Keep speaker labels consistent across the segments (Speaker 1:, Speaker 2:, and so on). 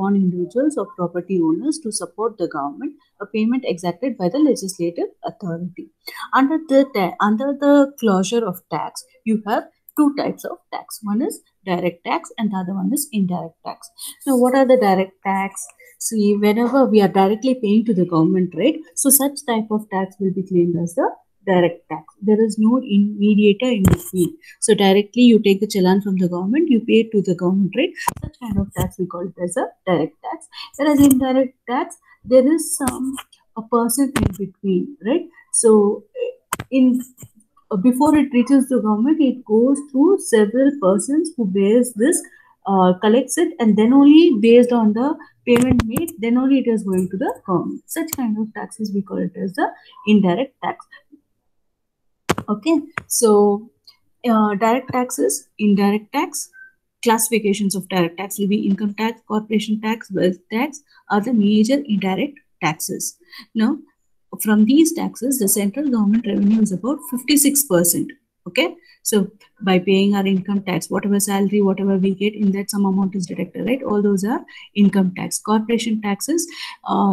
Speaker 1: upon individuals or property owners to support the government, a payment exacted by the legislative authority. Under the closure of tax, you have two types of tax. One is direct tax and the other one is indirect tax. Now, what are the direct tax? See, whenever we are directly paying to the government, right? So such type of tax will be claimed as the direct tax. There is no mediator in between. So directly you take the challan from the government, you pay it to the government, right? Such kind of tax we call it as a direct tax. Whereas indirect tax, there is a person in between, right? So in before it reaches the government, it goes through several persons who bears this, collects it, and then only based on the payment made, then only it is going to the government. Such kind of taxes we call it as the indirect tax. Okay, so direct taxes, indirect tax. Classifications of direct tax will be income tax, corporation tax, wealth tax are the major indirect taxes. Now, from these taxes, the central government revenue is about 56%. Okay, so by paying our income tax, whatever salary, whatever we get, in that some amount is deducted, right? All those are income tax. Corporation taxes,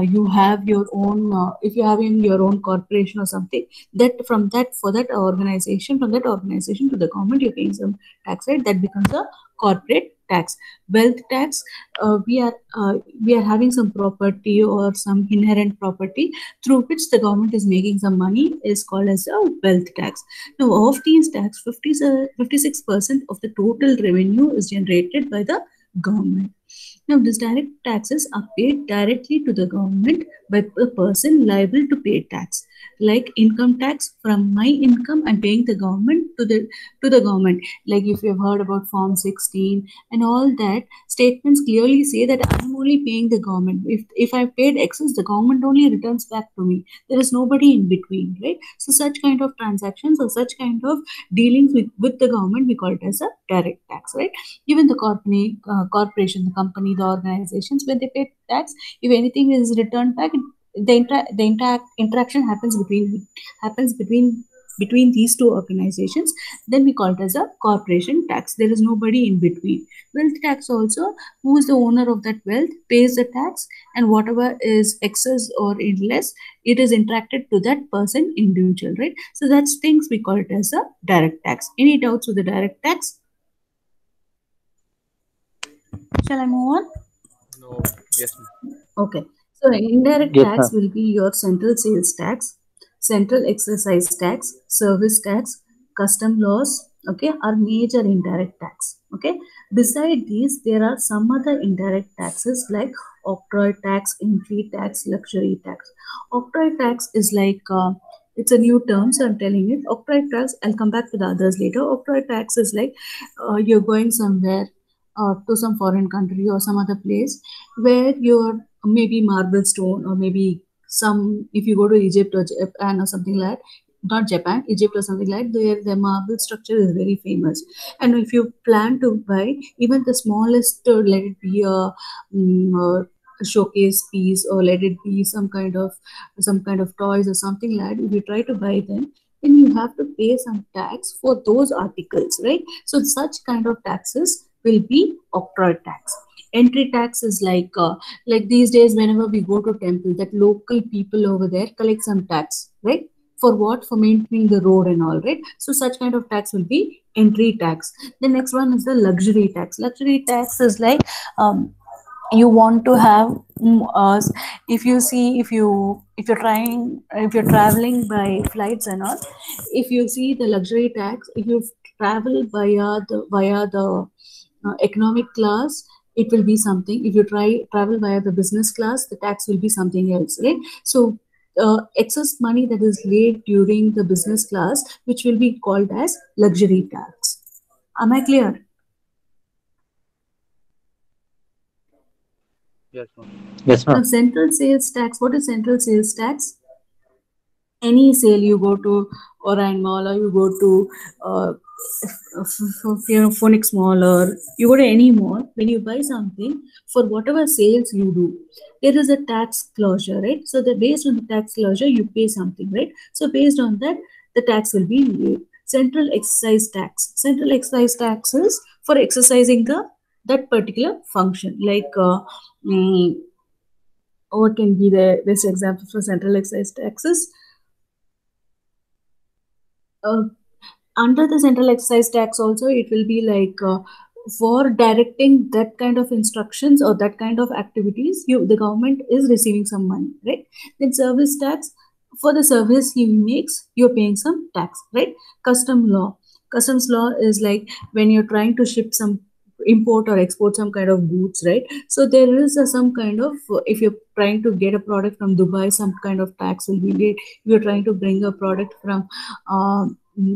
Speaker 1: you have your own, if you have in your own corporation or something, that from that, for that organization, from that organization to the government, you're paying some tax, right? That becomes a corporate tax. Wealth tax, we are having some property or some inherent property through which the government is making some money, is called as a wealth tax. Now, of these tax, 56% of the total revenue is generated by the government. Now, these direct taxes are paid directly to the government by a person liable to pay tax. Like income tax, from my income, I'm paying the government to the government. Like if you've heard about Form 16 and all that, statements clearly say that I'm only paying the government. If I paid excess, the government only returns back to me. There is nobody in between, right? So such kind of transactions or such kind of dealings with the government, we call it as a direct tax, right? Even the corporation, the company, the organizations, when they pay tax, if anything is returned back, the interaction happens between these two organizations, then we call it as a corporation tax. There is nobody in between. Wealth tax also, who is the owner of that wealth pays the tax, and whatever is excess or less, it is interacted to that person individual, right? So that's things we call it as a direct tax. Any doubts with the direct tax? Shall I move on?
Speaker 2: No. Yes.
Speaker 1: Okay. So indirect tax will be your central sales tax, central exercise tax, service tax, custom laws, okay, are major indirect tax. Okay. Beside these, there are some other indirect taxes like octroi tax, entry tax, luxury tax. Octroi tax is like it's a new term, so I'm telling it. Octroi tax, I'll come back to the others later. Octroi tax is like you're going somewhere to some foreign country or some other place where you're maybe marble stone, or maybe some, if you go to Egypt or Japan or something like that, not Japan, Egypt or something like that, their marble structure is very famous. And if you plan to buy even the smallest, let it be a showcase piece, or let it be some kind of toys or something like that, if you try to buy them, then you have to pay some tax for those articles, right? So such kind of taxes will be octroi tax. Entry tax is like these days, whenever we go to temple, that local people over there collect some tax, right? For what? For maintaining the road and all, right? So such kind of tax will be entry tax. The next one is the luxury tax. Luxury tax is like you want to have if you're traveling by flights and all, if you see the luxury tax, if you travel via the economic class, it will be something. If you travel via the business class, the tax will be something else, right? So excess money that is laid during the business class, which will be called as luxury tax. Am I clear?
Speaker 2: Yes, ma'am.
Speaker 3: Yes, ma'am.
Speaker 1: Now, central sales tax. What is central sales tax? Any sale, you go to Orion Mall, or you go to Phoenix Mall, or you go to any mall, when you buy something, for whatever sales you do, there is a tax closure, right? So based on the tax closure, you pay something, right? So based on that, the tax will be laid. Central excise tax. Central excise tax is for exercising the that particular function. Like what can be the best example for central excise taxes? Under the central excise tax also, it will be like for directing that kind of instructions or that kind of activities, the government is receiving some money, right? Then service tax, for the service he makes, you're paying some tax, right? Customs law is like when you're trying to ship some, import or export some kind of goods, right? So there is some kind of if you're trying to get a product from Dubai, some kind of tax will be paid. If you're trying to bring a product from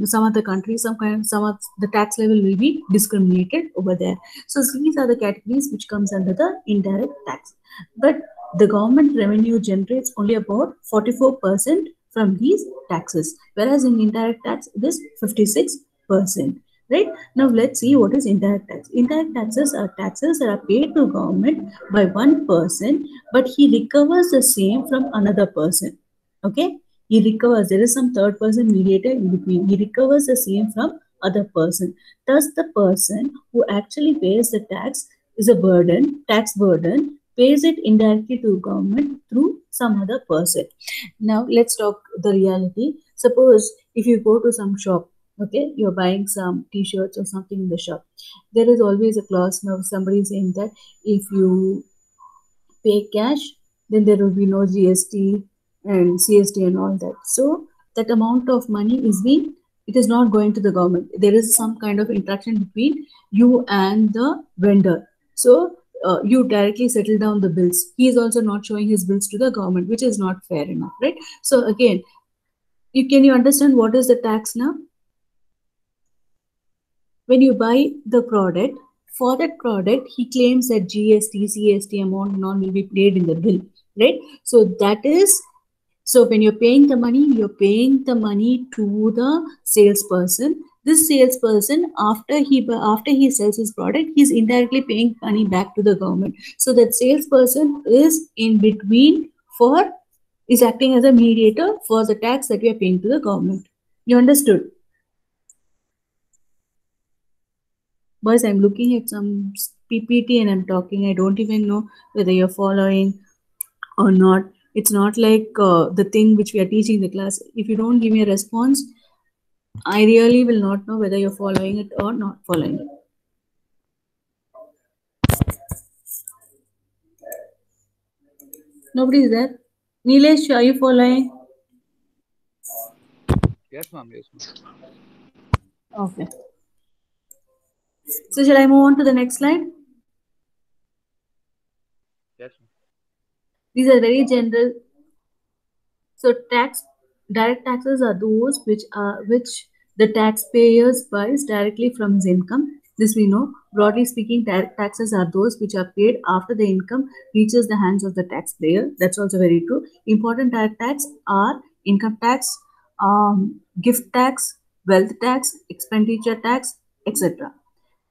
Speaker 1: some other country, some of the tax level will be discriminated over there. So these are the categories which comes under the indirect tax. But the government revenue generates only about 44% from these taxes, whereas in indirect tax it is 56%. Right? Now let's see what is indirect tax. Indirect taxes are taxes that are paid to government by one person, but he recovers the same from another person. Okay? He recovers, there is some third person mediator in between. He recovers the same from other person. Thus, the person who actually pays the tax is a burden, tax burden, pays it indirectly to government through some other person. Now, let's talk the reality. Suppose if you go to some shop, okay, you're buying some t-shirts or something in the shop, there is always a clause. Now somebody is saying that if you pay cash, then there will be no GST and CST and all that. So that amount of money is being, it is not going to the government. There is some kind of interaction between you and the vendor. So you directly settle down the bills. He is also not showing his bills to the government, which is not fair enough, right? So again, you understand what is the tax now? When you buy the product, for that product, he claims that GST, CST amount and all will be paid in the bill, right? So that is, so when you're paying the money to the salesperson. This salesperson, after he sells his product, he's indirectly paying money back to the government. So that salesperson is in between is acting as a mediator for the tax that we are paying to the government. You understood? Boys, I'm looking at some PPT and I'm talking. I don't even know whether you're following or not. It's not like the thing which we are teaching the class. If you don't give me a response, I really will not know whether you're following it or not following it. Nobody is there. Nilesh, are you following?
Speaker 2: Yes, ma'am. Yes, ma'am.
Speaker 1: Okay. So shall I move on to the next slide?
Speaker 2: Yes, ma'am.
Speaker 1: These are very general. So direct taxes are those which the taxpayers buys directly from his income. This we know. Broadly speaking, direct taxes are those which are paid after the income reaches the hands of the taxpayer. That's also very true. Important direct tax are income tax, gift tax, wealth tax, expenditure tax, etc.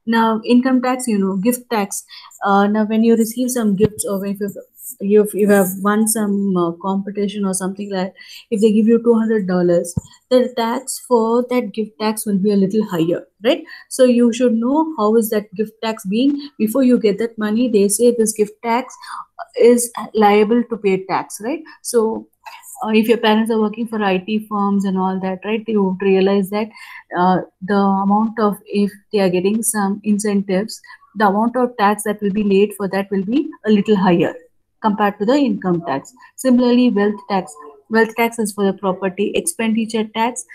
Speaker 1: Now, income tax, gift tax. Now, when you receive some gifts, or if you have won some competition or something like, if they give you $200, the tax for that gift tax will be a little higher, right? So you should know how is that gift tax being before you get that money. They say this gift tax is liable to pay tax, right? So if your parents are working for IT firms and all that, right, you would realize that the amount of, if they are getting some incentives, the amount of tax that will be laid for that will be a little higher compared to the income tax. Similarly, wealth tax. Wealth tax is for the property. Expenditure tax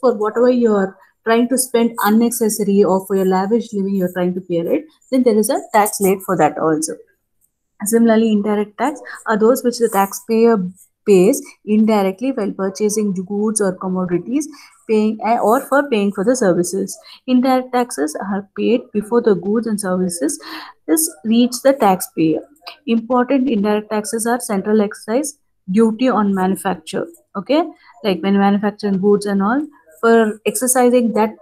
Speaker 1: for whatever you're trying to spend unnecessary or for your lavish living you're trying to pay, right? Then there is a tax laid for that also. Similarly, indirect tax are those which the taxpayer pays indirectly while purchasing goods or commodities, paying or for paying for the services. Indirect taxes are paid before the goods and services reach the taxpayer. Important indirect taxes are central excise duty on manufacture. Okay, like when manufacturing goods and all, for exercising that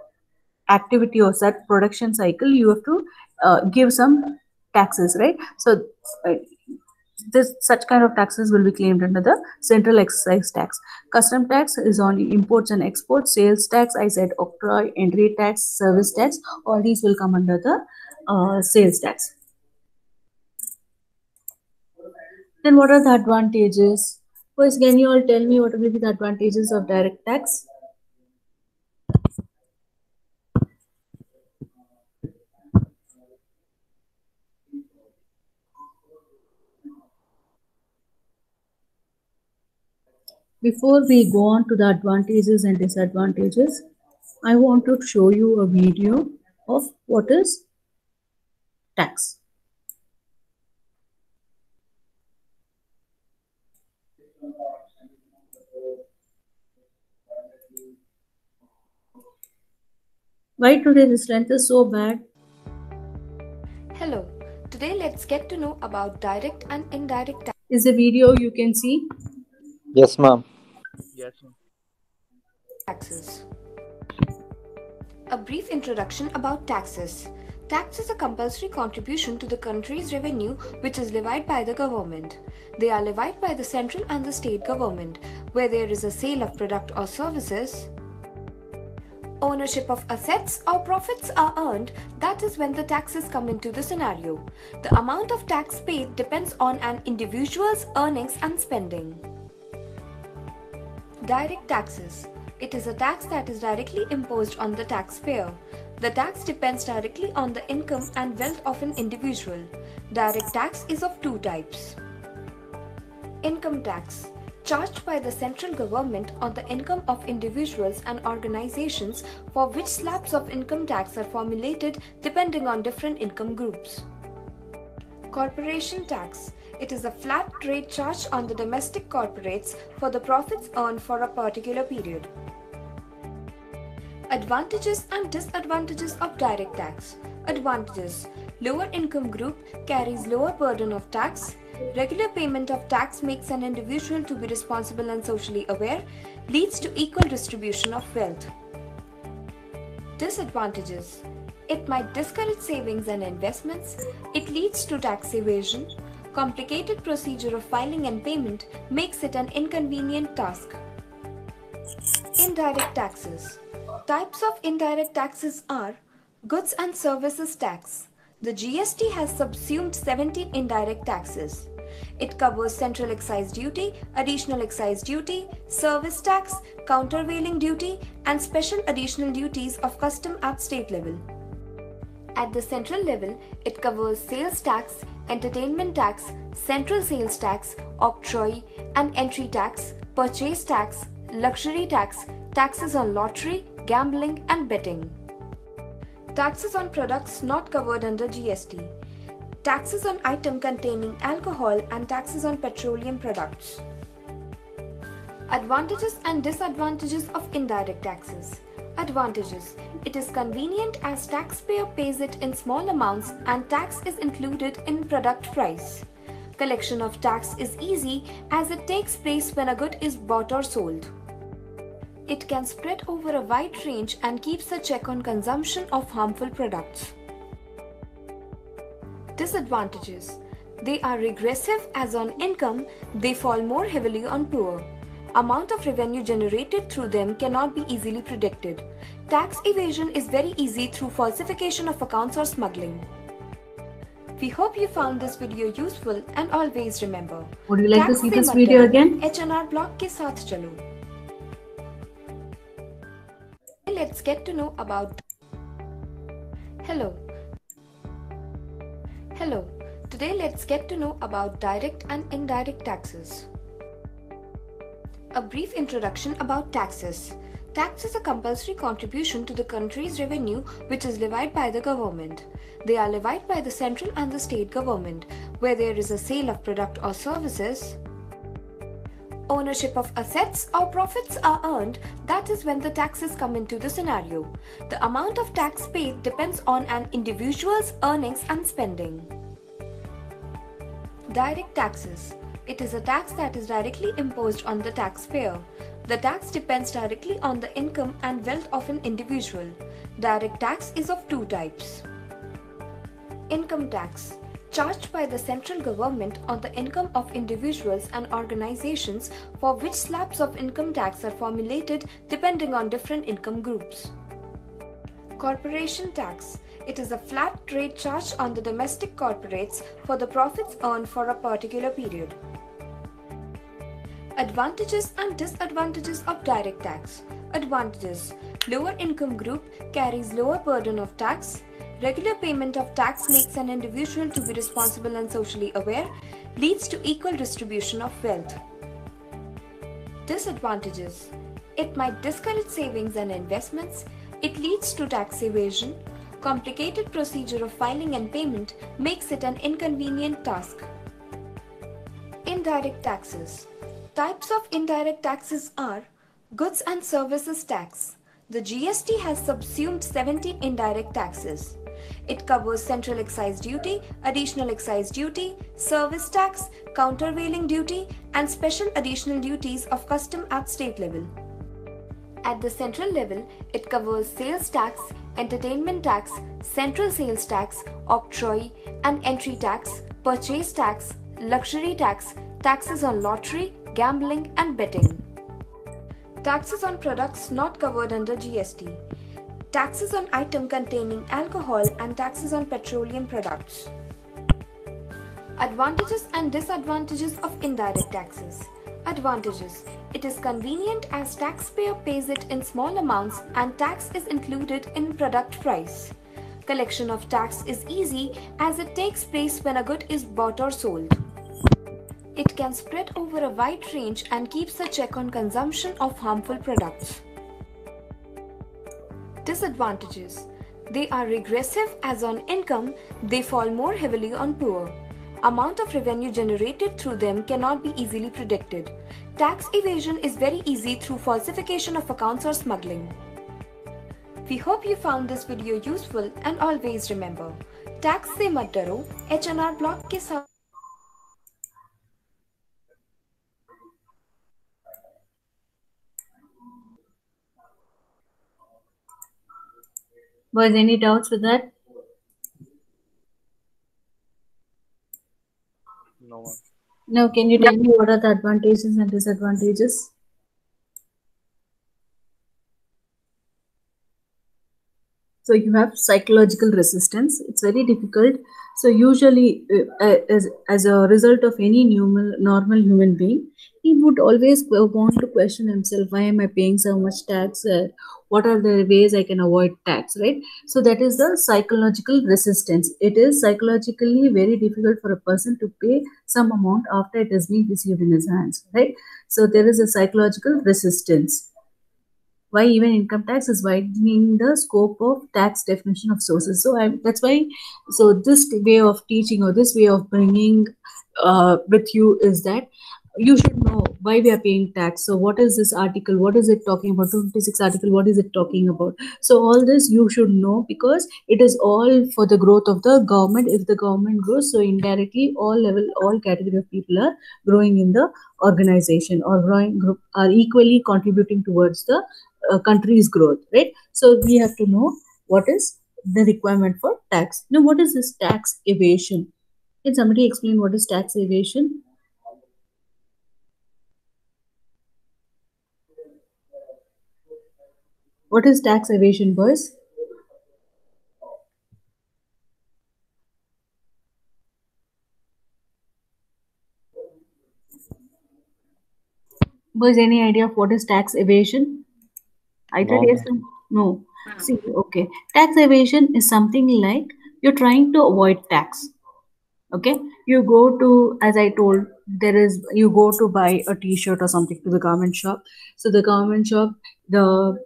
Speaker 1: activity or that production cycle, you have to give some taxes, right? So uh, this such kind of taxes will be claimed under the central excise tax. Custom tax is on imports and exports. Sales tax, I said, octroi, entry tax, service tax, all these will come under the sales tax. Then what are the advantages? First, can you all tell me what will be the advantages of direct tax? Before we go on to the advantages and disadvantages, I want to show you a video of what is tax. Why today the strength is so bad?
Speaker 3: Hello, today let's get to know about direct and indirect
Speaker 1: Is the video you can see?
Speaker 4: Yes, ma'am.
Speaker 2: Yes, ma'am.
Speaker 3: taxes. A brief introduction about taxes. Tax is a compulsory contribution to the country's revenue which is levied by the government. They are levied by the central and the state government. Where there is a sale of product or services, ownership of assets or profits are earned, that is when the taxes come into the scenario. The amount of tax paid depends on an individual's earnings and spending. Direct taxes. It is a tax that is directly imposed on the taxpayer. The tax depends directly on the income and wealth of an individual. Direct tax is of two types. Income tax, charged by the central government on the income of individuals and organizations, for which slabs of income tax are formulated depending on different income groups. Corporation tax. It is a flat rate charged on the domestic corporates for the profits earned for a particular period. Advantages and disadvantages of direct tax. Advantages. Lower income group carries lower burden of tax. Regular payment of tax makes an individual to be responsible and socially aware, leads to equal distribution of wealth. Disadvantages. It might discourage savings and investments. It leads to tax evasion. Complicated procedure of filing and payment makes it an inconvenient task. Indirect taxes. Types of indirect taxes are goods and services tax. The GST has subsumed 17 indirect taxes. It covers central excise duty, additional excise duty, service tax, countervailing duty, and special additional duties of custom at state level. At the central level, it covers sales tax, entertainment tax, central sales tax, octroi and entry tax, purchase tax, luxury tax, taxes on lottery, gambling, and betting. Taxes on products not covered under GST. Taxes on item containing alcohol and taxes on petroleum products. Advantages and disadvantages of indirect taxes. Advantages. It is convenient as taxpayer pays it in small amounts and tax is included in product price. Collection of tax is easy as it takes place when a good is bought or sold. It can spread over a wide range and keeps a check on consumption of harmful products. Disadvantages. They are regressive as on income, they fall more heavily on poor. Amount of revenue generated through them cannot be easily predicted. Tax evasion is very easy through falsification of accounts or smuggling. We hope you found this video useful and always remember.
Speaker 1: Would you like to
Speaker 3: Tax
Speaker 1: see
Speaker 3: se
Speaker 1: this
Speaker 3: mat
Speaker 1: video
Speaker 3: डरो,
Speaker 1: again?
Speaker 3: HNR blog के साथ चलो. Let's get to know about. Hello. Today let's get to know about direct and indirect taxes. A brief introduction about taxes. Tax is a compulsory contribution to the country's revenue which is levied by the government. They are levied by the central and the state government. Where there is a sale of product or services, ownership of assets or profits are earned, that is when the taxes come into the scenario. The amount of tax paid depends on an individual's earnings and spending. Direct taxes. It is a tax that is directly imposed on the taxpayer. The tax depends directly on the income and wealth of an individual. Direct tax is of two types. Income tax, charged by the central government on the income of individuals and organizations, for which slabs of income tax are formulated depending on different income groups. Corporation tax. It is a flat rate charged on the domestic corporates for the profits earned for a particular period. Advantages and disadvantages of direct tax. Advantages: lower income group carries lower burden of tax. Regular payment of tax makes an individual to be responsible and socially aware, leads to equal distribution of wealth. Disadvantages: it might discourage savings and investments. It leads to tax evasion. Complicated procedure of filing and payment makes it an inconvenient task. Indirect taxes. Types of indirect taxes are goods and services tax. The GST has subsumed 17 indirect taxes. It covers central excise duty, additional excise duty, service tax, countervailing duty, and special additional duties of custom at state level. At the central level, it covers sales tax, entertainment tax, central sales tax, octroi and entry tax, purchase tax, luxury tax, taxes on lottery, gambling, and betting. Taxes on products not covered under GST. Taxes on item containing alcohol and taxes on petroleum products. Advantages and disadvantages of indirect taxes. Advantages: it is convenient as taxpayer pays it in small amounts and tax is included in product price. Collection of tax is easy as it takes place when a good is bought or sold. It can spread over a wide range and keeps a check on consumption of harmful products. Disadvantages: they are regressive as on income, they fall more heavily on poor. Amount of revenue generated through them cannot be easily predicted. Tax evasion is very easy through falsification of accounts or smuggling. We hope you found this video useful and always remember, tax से मत डरो, HNR blog के साथ
Speaker 1: Was any doubts with that?
Speaker 2: No one.
Speaker 1: Now, can you tell me what are the advantages and disadvantages? So you have psychological resistance. It's very difficult. So usually, as a result of any normal human being, he would always want to question himself: why am I paying so much tax? What are the ways I can avoid tax? Right. So that is the psychological resistance. It is psychologically very difficult for a person to pay some amount after it has been received in his hands. Right. So there is a psychological resistance. Why even income tax is widening the scope of tax definition of sources. So that's why, so this way of teaching or this way of bringing with you is that you should know why we are paying tax. So what is this article? What is it talking about? 256 article, what is it talking about? So all this you should know, because it is all for the growth of the government. If the government grows, so indirectly all category of people are growing in the organization, or are equally contributing towards the country's growth, right? So we have to know what is the requirement for tax. Now, what is this tax evasion? Can somebody explain what is tax evasion? What is tax evasion, boys? Boys, any idea of what is tax evasion? Either
Speaker 2: No.
Speaker 1: yes or no. See, okay. Tax evasion is something like you're trying to avoid tax. Okay, you go to, as I told, you go to buy a t-shirt or something to the garment shop. So the garment shop, the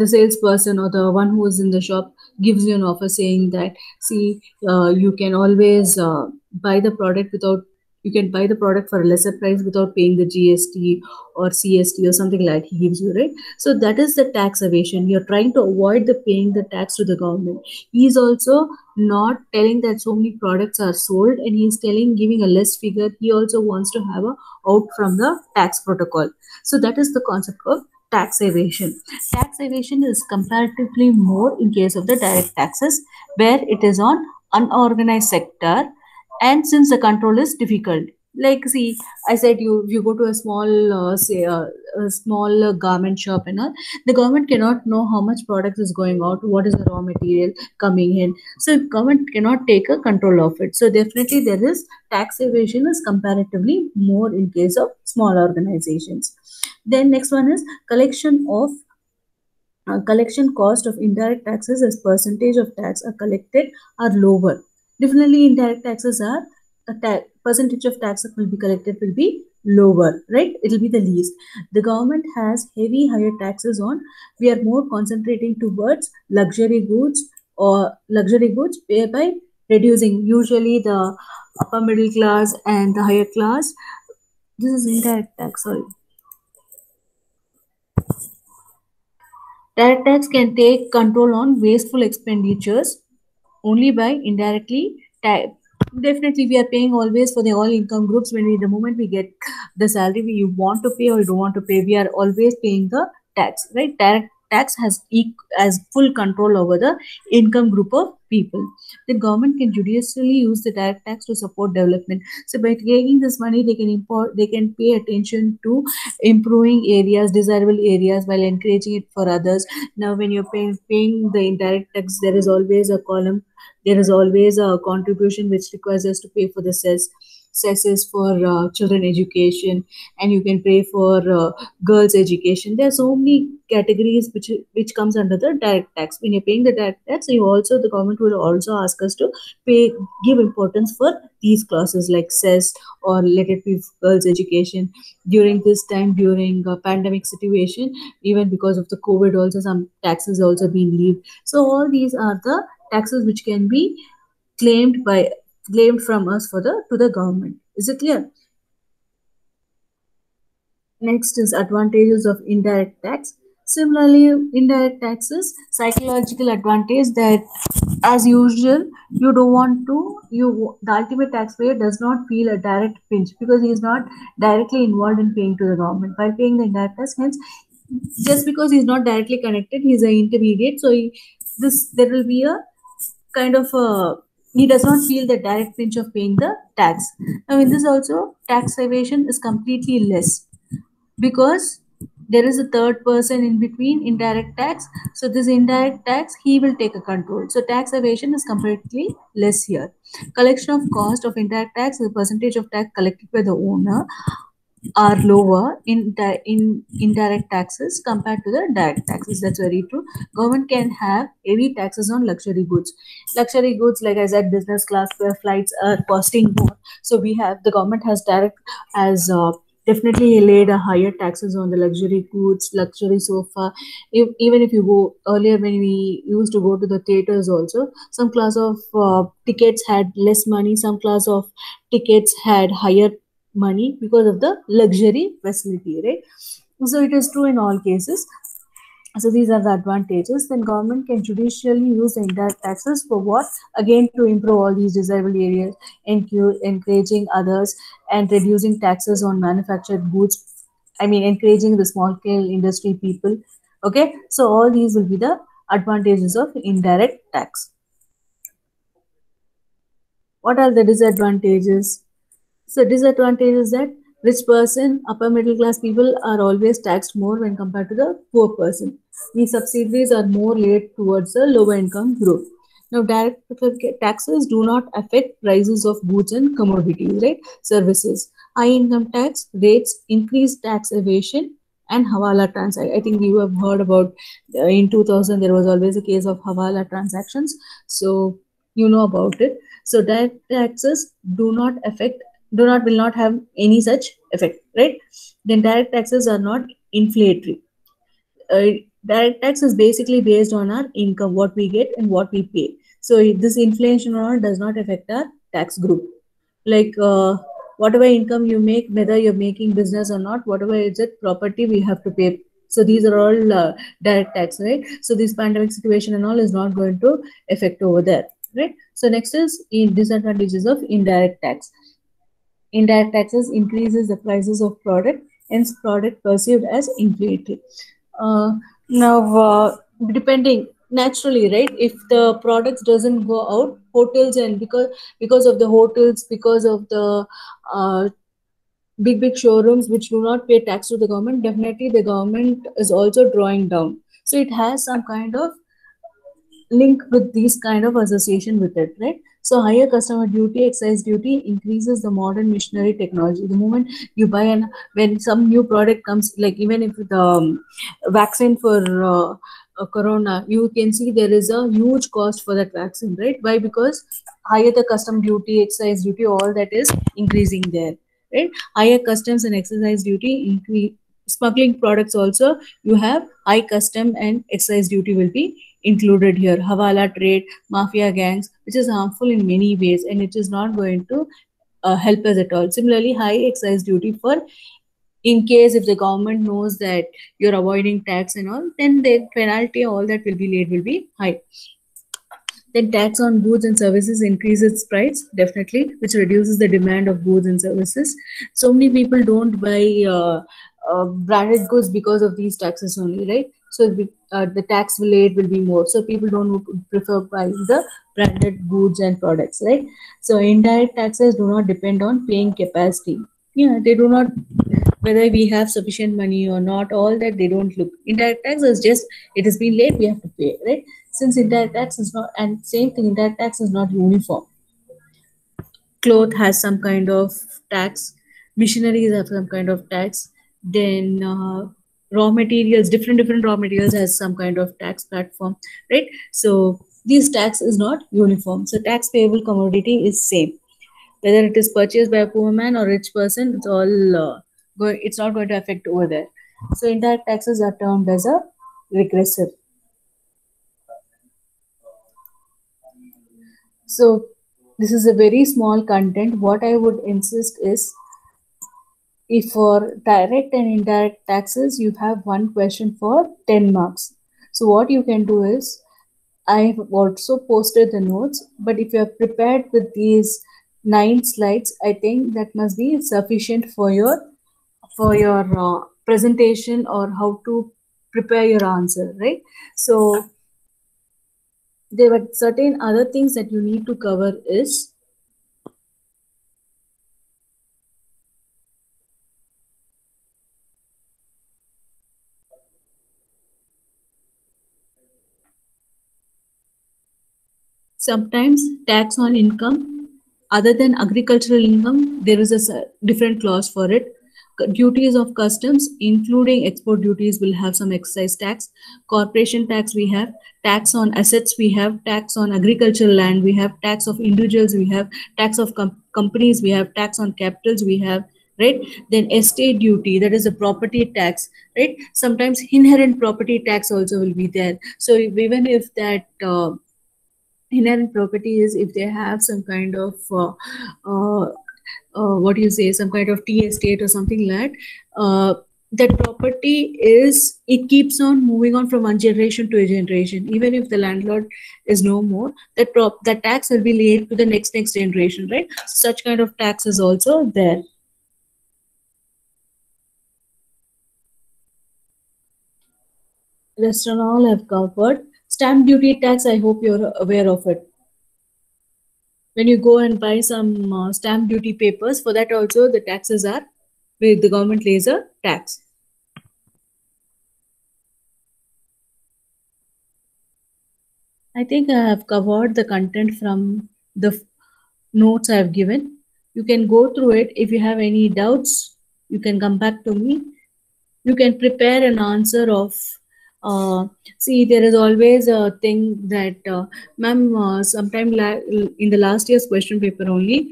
Speaker 1: salesperson or the one who is in the shop gives you an offer saying that, see, you can always buy the product you can buy the product for a lesser price without paying the GST or CST or something like he gives you, right? So that is the tax evasion. You're trying to avoid paying the tax to the government. He's also not telling that so many products are sold, and he's giving a less figure. He also wants to have out from the tax protocol. So that is the concept of tax evasion. Tax evasion is comparatively more in case of the direct taxes, where it is on unorganized sector, and since the control is difficult. Like, see, I said, you go to a small say a small garment shop and all. The government cannot know how much product is going out, what is the raw material coming in, so government cannot take a control of it. So definitely there is tax evasion is comparatively more in case of small organizations. Then next one is collection cost of indirect taxes as percentage of tax are collected are lower. Definitely, indirect taxes are percentage of tax that will be collected will be lower, right? It will be the least. The government has heavy higher taxes on. We are more concentrating towards luxury goods or luxury goods by reducing usually the upper middle class and the higher class. This is indirect tax. Sorry. Direct tax can take control on wasteful expenditures only by indirectly tax. Definitely, we are paying always for the all income groups. When the moment we get the salary, you want to pay or you don't want to pay, we are always paying the tax, right? Direct tax has full control over the income group of people. The government can judiciously use the direct tax to support development. So by taking this money, they can pay attention to improving areas, desirable areas, while encouraging it for others. Now, when you're paying the indirect tax, there is always a column, there is always a contribution which requires us to pay for the cess is for children education, and you can pay for girls education. There are so many categories which comes under the direct tax. When you're paying the direct tax, you also, the government will also ask us to pay, give importance for these classes like cess, or let it be girls education. During this time, during pandemic situation, even because of the COVID also, some taxes also being levied. So all these are the taxes which can be claimed from us for the to the government. Is it clear? Next is advantages of indirect tax. Similarly, indirect taxes, psychological advantage that, as usual, you don't want to, the ultimate taxpayer does not feel a direct pinch because he is not directly involved in paying to the government. By paying the indirect tax, hence, just because he is not directly connected, he is an intermediate. So there will be a kind of a, he does not feel the direct pinch of paying the tax. Now, in this also, tax evasion is completely less because there is a third person in between, indirect tax. So this indirect tax, he will take a control. So tax evasion is completely less here. Collection of cost of indirect tax, the percentage of tax collected by the owner, are lower in indirect taxes compared to the direct taxes. That's very true. Government can have heavy taxes on luxury goods. Luxury goods, like I said, business class where flights are costing more. So the government has definitely laid a higher taxes on the luxury goods, luxury sofa. Even if you go earlier, when we used to go to the theaters also, some class of tickets had less money, some class of tickets had higher money because of the luxury facility, right? So it is true in all cases. So these are the advantages. Then government can judicially use the indirect taxes for what? Again, to improve all these desirable areas, encouraging others, and reducing taxes on manufactured goods. I mean, encouraging the small scale industry people. Okay, so all these will be the advantages of indirect tax. What are the disadvantages? So disadvantage is that rich person, upper middle class people are always taxed more when compared to the poor person. These subsidies are more laid towards the lower income group. Now, direct taxes do not affect prices of goods and commodities, right? Services. High income tax rates increase tax evasion and Hawala transaction. I think you have heard about in 2000 there was always a case of Hawala transactions. So you know about it. So direct taxes will not have any such effect, right? Then direct taxes are not inflationary. Direct tax is basically based on our income, what we get and what we pay. So this inflation or does not affect our tax group. Like whatever income you make, whether you're making business or not, whatever is it property, we have to pay. So these are all direct tax, right? So this pandemic situation and all is not going to affect over there, right? So next is in disadvantages of indirect tax. Indirect taxes increases the prices of product, hence product perceived as inflated. Now, depending naturally, right? If the products doesn't go out, hotels, and because of the hotels, because of the big showrooms which do not pay tax to the government, definitely the government is also drawing down. So it has some kind of link with these kind of association with it, right? So higher customer duty, excise duty increases the modern machinery technology. The moment you buy an when some new product comes, like even if the vaccine for corona, you can see there is a huge cost for that vaccine, right? Why? Because higher the custom duty, excise duty, all that is increasing there, right? Higher customs and excise duty increase. Smuggling products also, you have high custom and excise duty will be included here. Hawala trade, mafia gangs, which is harmful in many ways and it is not going to help us at all. Similarly, high excise duty for in case if the government knows that you're avoiding tax and all, then the penalty, all that will be laid will be high. Then tax on goods and services increases price, definitely, which reduces the demand of goods and services. So many people don't buy branded goods because of these taxes only, right? So the tax rate will be more. So people don't prefer buying the branded goods and products, right? So indirect taxes do not depend on paying capacity. Yeah, they do not, whether we have sufficient money or not, all that they don't look. Indirect tax is just it has been late, we have to pay, right? Since indirect tax is not, and same thing, indirect tax is not uniform. Cloth has some kind of tax, machineries have some kind of tax, then raw materials, different raw materials has some kind of tax platform, right? So this tax is not uniform. So tax payable commodity is same, whether it is purchased by a poor man or rich person, it's all it's not going to affect over there. So indirect taxes are termed as a regressive. So this is a very small content. What I would insist is, if for direct and indirect taxes, you have one question for 10 marks. So what you can do is, I have also posted the notes, but if you are prepared with these 9 slides, I think that must be sufficient for your presentation or how to prepare your answer, right? So there were certain other things that you need to cover is, sometimes tax on income other than agricultural income, there is a different clause for it. Duties of customs, including export duties, will have some excise tax. Corporation tax we have, tax on assets we have, tax on agricultural land we have, tax of individuals we have, tax of companies we have, tax on capitals we have, right? Then estate duty, that is a property tax, right? Sometimes inherent property tax also will be there. So even if that inherent property is, if they have some kind of what do you say, some kind of tea estate or something like that property is, it keeps on moving on from one generation to a generation. Even if the landlord is no more, that tax will be laid to the next generation, right? Such kind of tax is also there. Rest and all I've covered. Stamp duty tax, I hope you're aware of it. When you go and buy some stamp duty papers, for that also the taxes are, where the government lays a tax. I think I have covered the content from the notes I have given. You can go through it. If you have any doubts, you can come back to me. You can prepare an answer of, see, there is always a thing that, ma'am, sometime in the last year's question paper only,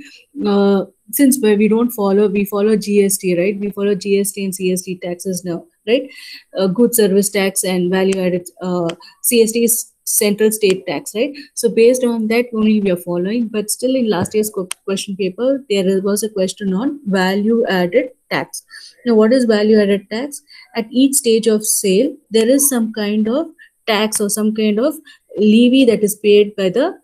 Speaker 1: since we follow GST, right? We follow GST and CST taxes now, right? Good service tax and value added, CST is central state tax, right? So based on that only we are following, but still in last year's question paper, there was a question on value added tax. Now, what is value added tax? At each stage of sale, there is some kind of tax or some kind of levy that is paid by the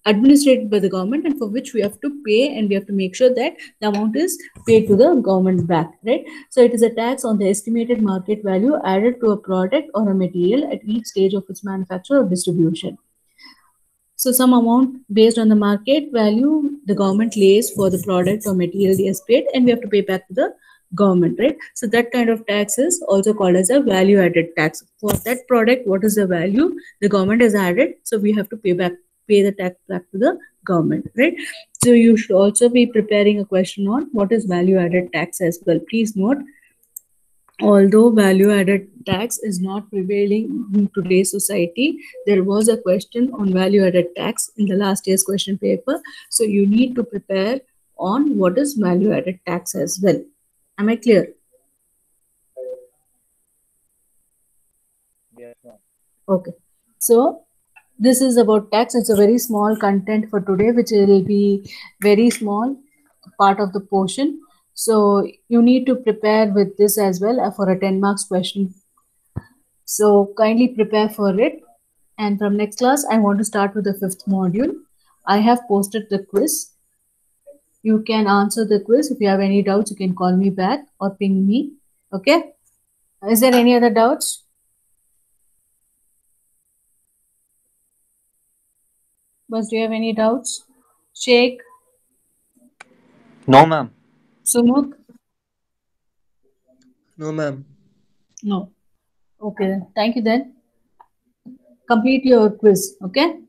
Speaker 1: administrated by the government, and for which we have to pay, and we have to make sure that the amount is paid to the government back, right? So it is a tax on the estimated market value added to a product or a material at each stage of its manufacture or distribution. So some amount based on the market value the government lays for the product or material they has paid, and we have to pay back to the government, right? So that kind of tax is also called as a value added tax. For that product, what is the value the government has added, so we have to pay the tax back to the government, right? So you should also be preparing a question on what is value added tax as well. Please note, although value added tax is not prevailing in today's society, there was a question on value added tax in the last year's question paper, so you need to prepare on what is value added tax as well. Am I clear?
Speaker 2: Yes, ma'am.
Speaker 1: Okay, so this is about tax. It's a very small content for today, which will be very small part of the portion, so you need to prepare with this as well for a 10 marks question. So kindly prepare for it. And from next class, I want to start with the 5th module. I have posted the quiz. You can answer the quiz. If you have any doubts, you can call me back or ping me. Okay? Is there any other doubts? Bas, do you have any doubts? Sheikh?
Speaker 4: No, ma'am.
Speaker 1: Sumuk?
Speaker 5: No, ma'am.
Speaker 1: No. Okay, then. Thank you then. Complete your quiz. Okay?